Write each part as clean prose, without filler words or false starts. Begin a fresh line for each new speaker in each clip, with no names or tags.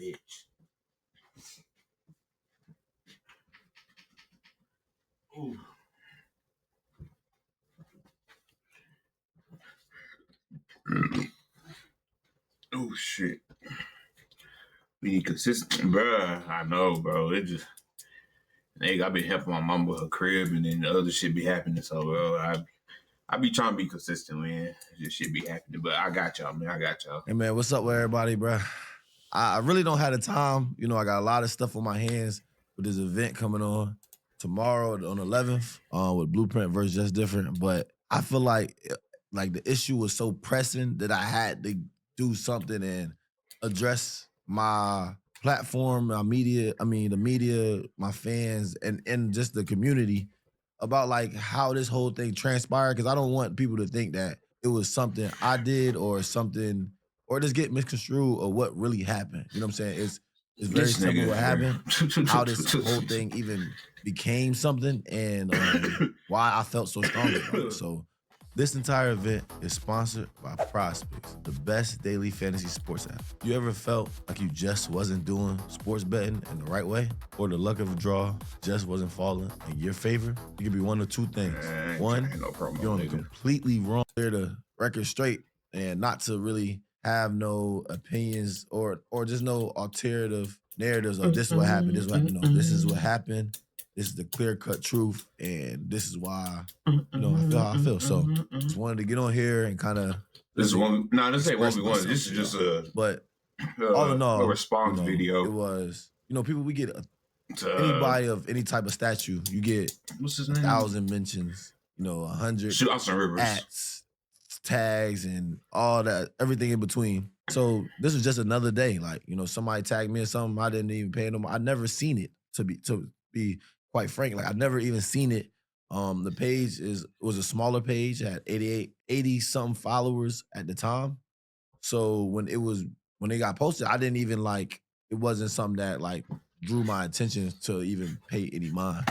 bitch. Ooh. Oh shit. We need consistent, bruh. I know, bro. It just, nigga, I been helping my mom with her crib, and then the other shit be happening. So, bro, I be trying to be consistent, man. This shit be happening, but I got y'all, man. I got y'all.
Hey, man, what's up with everybody, bro? I really don't have the time. You know, I got a lot of stuff on my hands with this event coming on tomorrow on the 11th with Blueprint versus Just Different. But I feel like the issue was so pressing that I had to do something and address my platform, my media, the media, my fans, and just the community about like how this whole thing transpired. Cause I don't want people to think that it was something I did or something or just get misconstrued or what really happened. You know what I'm saying? It's very
This
simple
nigga,
what happened, how this whole thing even became something, and why I felt so strong about it. So this entire event is sponsored by PrizePicks, the best daily fantasy sports app. You ever felt like you just wasn't doing sports betting in the right way? Or the luck of the draw just wasn't falling in your favor? It could be one of two things. One, you're on the completely wrong, clear the record straight, and not to really have no opinions or just no alternative narratives of this is what happened, this is what happened. No, this is what happened. This is the clear-cut truth, and this is why, I feel how I feel. So just wanted to get on here and kind of
this one. No, this ain't 1v1. This is just
all in all,
a response video.
It was, people, we get anybody of any type of statue, you get
what's his name?
1,000 mentions, 100
Austin Rivers
ats, tags, and all that, everything in between. So this was just another day. Like, somebody tagged me or something, I didn't even pay them. I never seen it, to be quite frank. Like, I've never even seen it. The page was a smaller page, had 80 something followers at the time. So when they got posted, I didn't even it wasn't something that drew my attention to even pay any mind.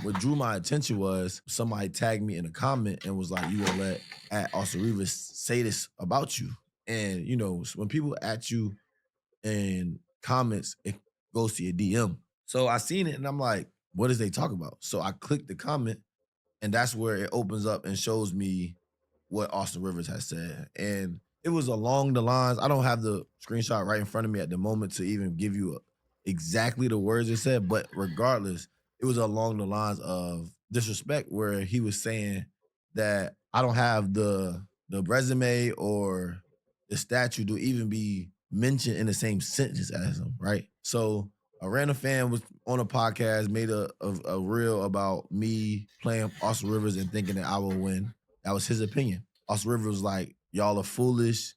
What drew my attention was somebody tagged me in a comment and was like, "You gonna let at Austin Rivers say this about you?" And when people at you in comments, it goes to your DM. So I seen it and I'm like, what does they talk about? So I clicked the comment, and that's where it opens up and shows me what Austin Rivers has said. And it was along the lines, I don't have the screenshot right in front of me at the moment to even give you exactly the words it said, but regardless, it was along the lines of disrespect, where he was saying that I don't have the resume or the statue to even be mentioned in the same sentence as him, right? So a random fan was on a podcast, made a reel about me playing Austin Rivers and thinking that I will win. That was his opinion. Austin Rivers was like, y'all are foolish.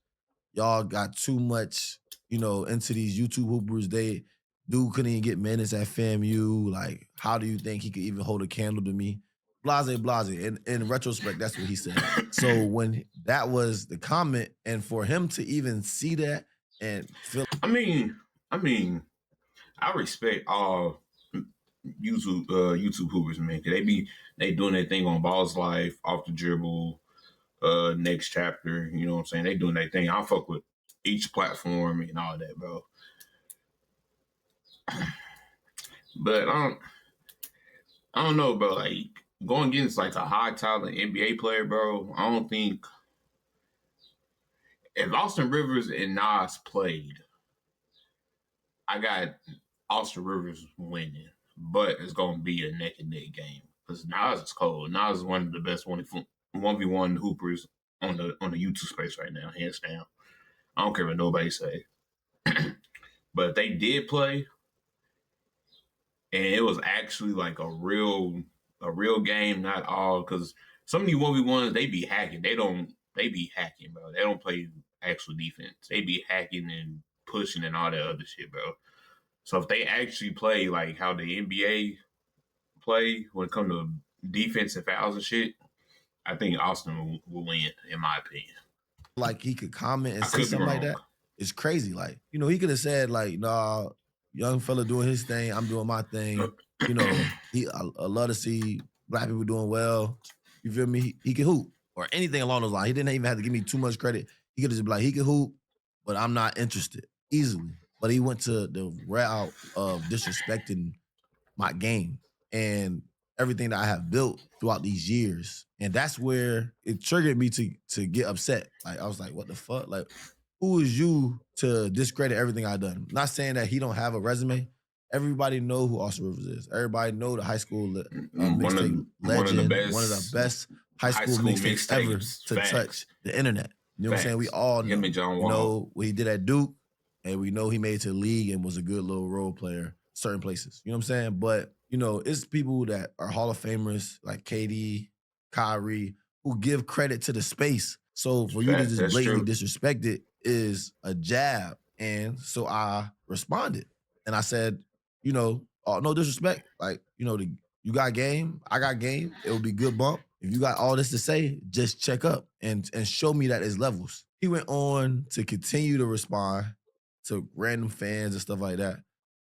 Y'all got too much, into these YouTube hoopers. Dude couldn't even get minutes at FAMU. Like, how do you think he could even hold a candle to me? Blase. In retrospect, that's what he said. So when that was the comment, and for him to even see that and feel,
I mean, I respect all YouTube hoopers, man. They doing their thing on Ball's Life, Off the Dribble, Next Chapter. You know what I'm saying? They doing their thing. I fuck with each platform and all that, bro. But I don't know, bro. Like, going against a high talent NBA player, bro. I don't think if Austin Rivers and Nas played, I got Austin Rivers winning, but it's gonna be a neck and neck game because Nas is cold. Nas is one of the best 1v1 hoopers on the YouTube space right now, hands down. I don't care what nobody say. But if they did play, and it was actually a real game, not all, because some of these 1v1s, they be hacking. They be hacking, bro. They don't play actual defense. They be hacking and pushing and all that other shit, bro. So if they actually play how the NBA play when it comes to defense and fouls and shit, I think Austin will win, in my opinion.
He could comment and say something like that. It's crazy. He could have said nah, young fella doing his thing, I'm doing my thing. I love to see black people doing well. You feel me? He can hoop or anything along those lines. He didn't even have to give me too much credit. He could just be like, he can hoop, but I'm not interested easily. but he went to the route of disrespecting my game and everything that I have built throughout these years. And that's where it triggered me to get upset. Like I was like, what the fuck? Like, who is you to discredit everything I've done? Not saying that he don't have a resume. Everybody know who Austin Rivers is. Everybody know the high school mixtape legend, one of the best high school mixtapes ever to touch the internet. You know what I'm saying? We all know.
Him and John Wall.
You know what he did at Duke, and we know he made it to the league and was a good little role player certain places. You know what I'm saying? But, you know, it's people that are Hall of Famers like KD, Kyrie, who give credit to the space. So for you to just blatantly disrespect it is a jab. And so I responded. And I said, you know, no disrespect. Like, you know, you got game, I got game. It will be good bump. If you got all this to say, just check up and show me that there's levels. He went on to continue to respond to random fans and stuff like that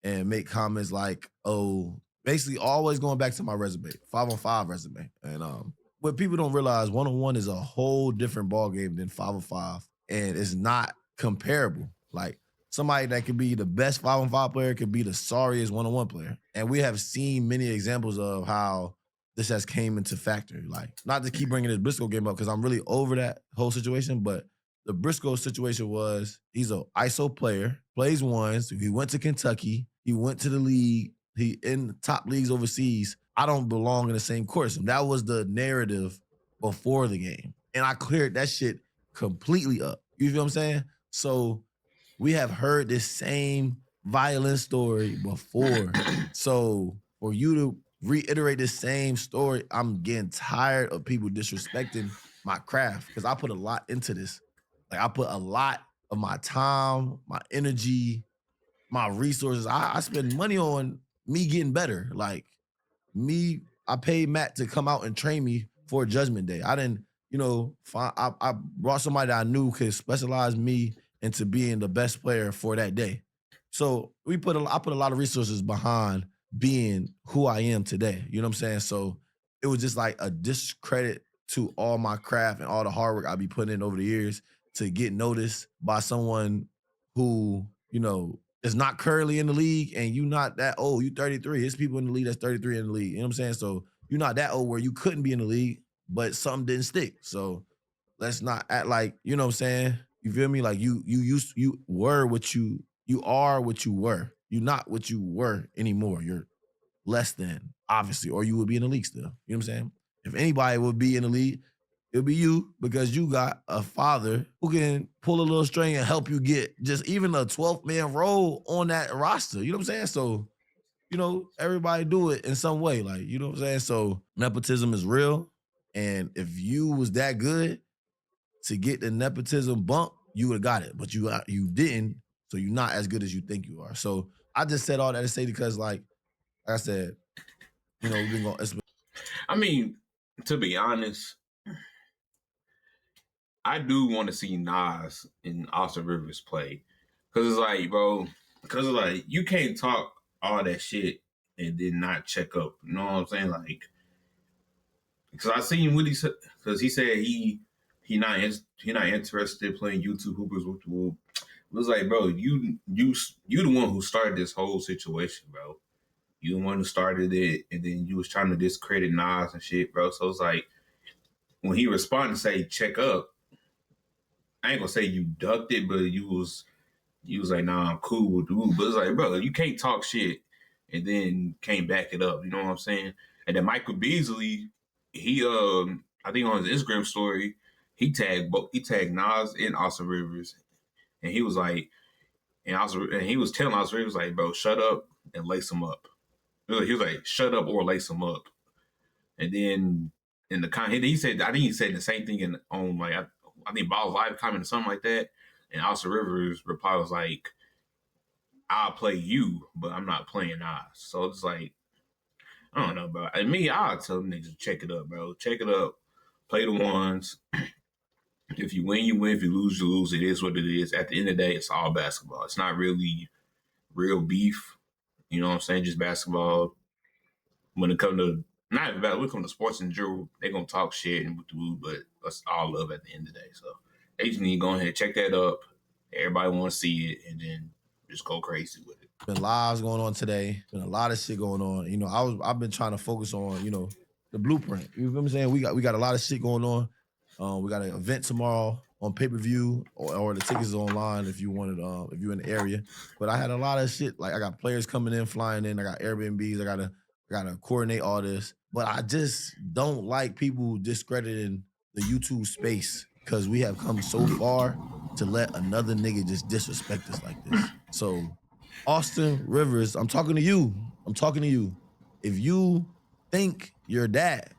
and make comments like, oh, basically always going back to my resume, 5-on-5 resume. And what people don't realize, 1-on-1 is a whole different ball game than 5-on-5, and it's not comparable. Like somebody that could be the best 5-on-5 player could be the sorriest 1-on-1 player. And we have seen many examples of how this has came into factor. Like, not to keep bringing this Briscoe game up because I'm really over that whole situation, but the Briscoe situation was he's an ISO player, plays ones. He went to Kentucky. He went to the league. He in the top leagues overseas. I don't belong in the same course. And that was the narrative before the game. And I cleared that shit completely up. You feel what I'm saying? So we have heard this same violent story before. So for you to reiterate the same story, I'm getting tired of people disrespecting my craft because I put a lot into this. Like I put a lot of my time, my energy, my resources. I spend money on me getting better. Like I paid Matt to come out and train me for Judgment Day. I didn't, you know, I brought somebody that I knew could specialize me into being the best player for that day. So I put a lot of resources behind being who I am today. You know what I'm saying? So it was just like a discredit to all my craft and all the hard work I be putting in over the years to get noticed by someone who, you know, is not currently in the league and you not that old. You 33. There's people in the league that's 33 in the league. You know what I'm saying? So you're not that old where you couldn't be in the league, but something didn't stick. So let's not act like, you know what I'm saying? You feel me? Like you were what you are what you were. You're not what you were anymore. You're less than, obviously, or you would be in the league still. You know what I'm saying? If anybody would be in the league, it'll be you because you got a father who can pull a little string and help you get just even a 12th man role on that roster. You know what I'm saying? So, you know, everybody do it in some way. Like, you know what I'm saying? So nepotism is real. And if you was that good to get the nepotism bump, you would have got it. But you didn't, so you're not as good as you think you are. So I just said all that to say because, like I said, you know, we've been going.
I mean, to be honest, I do want to see Nas and Austin Rivers play. Cause it's like, bro, you can't talk all that shit and then not check up. You know what I'm saying? Like, because I seen what he said, because he said he not interested playing YouTube hoopers with the Whoop. It was like, bro, you the one who started this whole situation, bro. You the one who started it, and then you was trying to discredit Nas and shit, bro. So it's like when he responded and say check up, I ain't gonna say you ducked it, but you was like, nah, I'm cool with dude. But it's like, bro, you can't talk shit and then can't back it up. You know what I'm saying? And then Michael Beasley, he I think on his Instagram story, he tagged Nas and Austin Rivers, and he was like, and he was telling Austin Rivers like, bro, shut up and lace him up. He was like, shut up or lace him up. And then in the comment, he said, I think he said the same thing on like I think Ball's live comment or something like that. And Austin Rivers' reply was like, I'll play you, but I'm not playing Nas. So it's like, I don't know, bro. And me, I'll tell them niggas, check it up, bro. Check it up. Play the ones. If you win, you win. If you lose, you lose. It is what it is. At the end of the day, it's all basketball. It's not really real beef. You know what I'm saying? Just basketball. When it comes to, not even about, when it comes to sports in general, they're going to talk shit and but that's all love at the end of the day. So they just need to go ahead and check that up. Everybody want to see it, and then just go crazy with it.
Been lives going on today. Been a lot of shit going on. You know, I've been trying to focus on, you know, the blueprint. You know what I'm saying? We got a lot of shit going on. We got an event tomorrow on pay-per-view, or the tickets is online if you wanted, if you're in the area. But I had a lot of shit. Like I got players coming in, flying in. I got Airbnbs. I gotta coordinate all this. But I just don't like people discrediting the YouTube space because we have come so far to let another nigga just disrespect us like this. So, Austin Rivers, I'm talking to you. I'm talking to you. If you think you're that,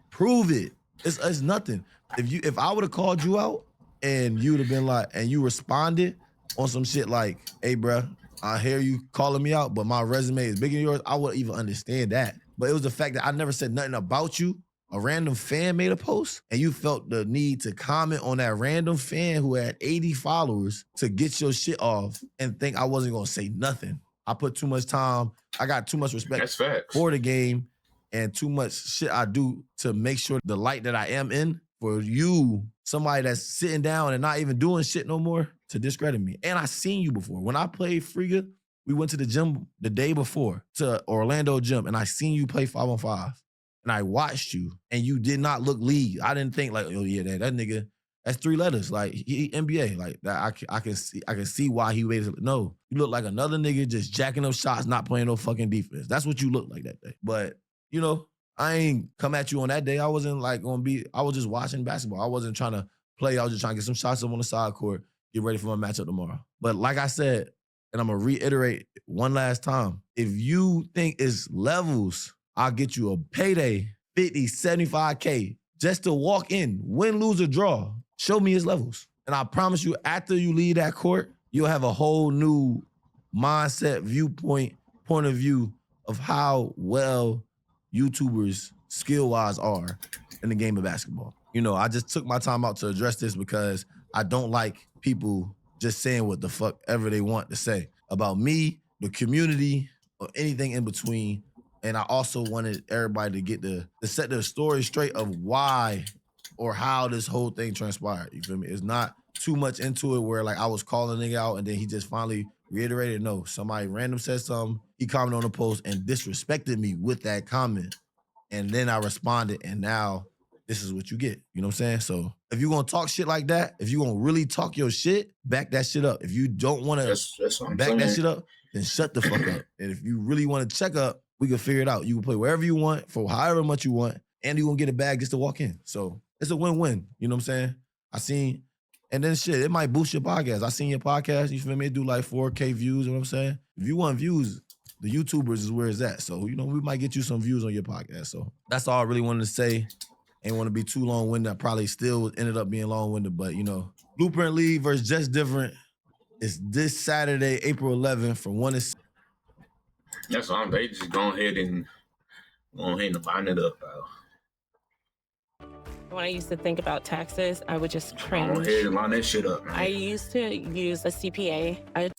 prove it. It's nothing. If I would have called you out and you would have been like, and you responded on some shit like, hey, bruh, I hear you calling me out, but my resume is bigger than yours, I would even understand that. But it was the fact that I never said nothing about you. A random fan made a post and you felt the need to comment on that random fan who had 80 followers to get your shit off and think I wasn't gonna say nothing. I put too much time. I got too much respect for the game and too much shit I do to make sure the light that I am in for you, somebody that's sitting down and not even doing shit no more, to discredit me. And I seen you before. When I played Frigga, we went to the gym the day before to Orlando gym and I seen you play 5-on-5. And I watched you, and you did not look league. I didn't think like, oh yeah, that nigga, that's 3 letters. Like he NBA, like that. I can see why he waited. No, you look like another nigga just jacking up shots, not playing no fucking defense. That's what you look like that day. But you know, I ain't come at you on that day. I wasn't like gonna be. I was just watching basketball. I wasn't trying to play. I was just trying to get some shots up on the side court, get ready for my matchup tomorrow. But like I said, and I'm gonna reiterate one last time: if you think it's levels, I'll get you a payday, 50, 75K, just to walk in, win, lose, or draw. Show me his levels. And I promise you, after you leave that court, you'll have a whole new mindset, viewpoint, point of view of how well YouTubers skill-wise are in the game of basketball. You know, I just took my time out to address this because I don't like people just saying what the fuck ever they want to say about me, the community, or anything in between. And I also wanted everybody to set their story straight of why or how this whole thing transpired. You feel me? It's not too much into it where like I was calling a nigga out and then he just finally reiterated. No, somebody random said something. He commented on the post and disrespected me with that comment. And then I responded and now this is what you get. You know what I'm saying? So if you're going to talk shit like that, if you're going to really talk your shit, back that shit up. If you don't want to back that shit up, then shut the fuck up. And if you really want to check up, we can figure it out. You can play wherever you want for however much you want, and you're gonna get a bag just to walk in. So it's a win-win. You know what I'm saying? And then shit, it might boost your podcast. I seen your podcast, you feel me? It do like 4K views, you know what I'm saying? If you want views, the YouTubers is where it's at. So, you know, we might get you some views on your podcast. So that's all I really wanted to say. Ain't want to be too long-winded. I probably still ended up being long-winded, but you know, Blueprint League versus Just Different is this Saturday, April 11th from 1 to 6.
That's why they just go ahead and line it up, bro.
When I used to think about taxes, I would just cringe.
Go ahead and line that shit up, man.
I used to use a CPA. I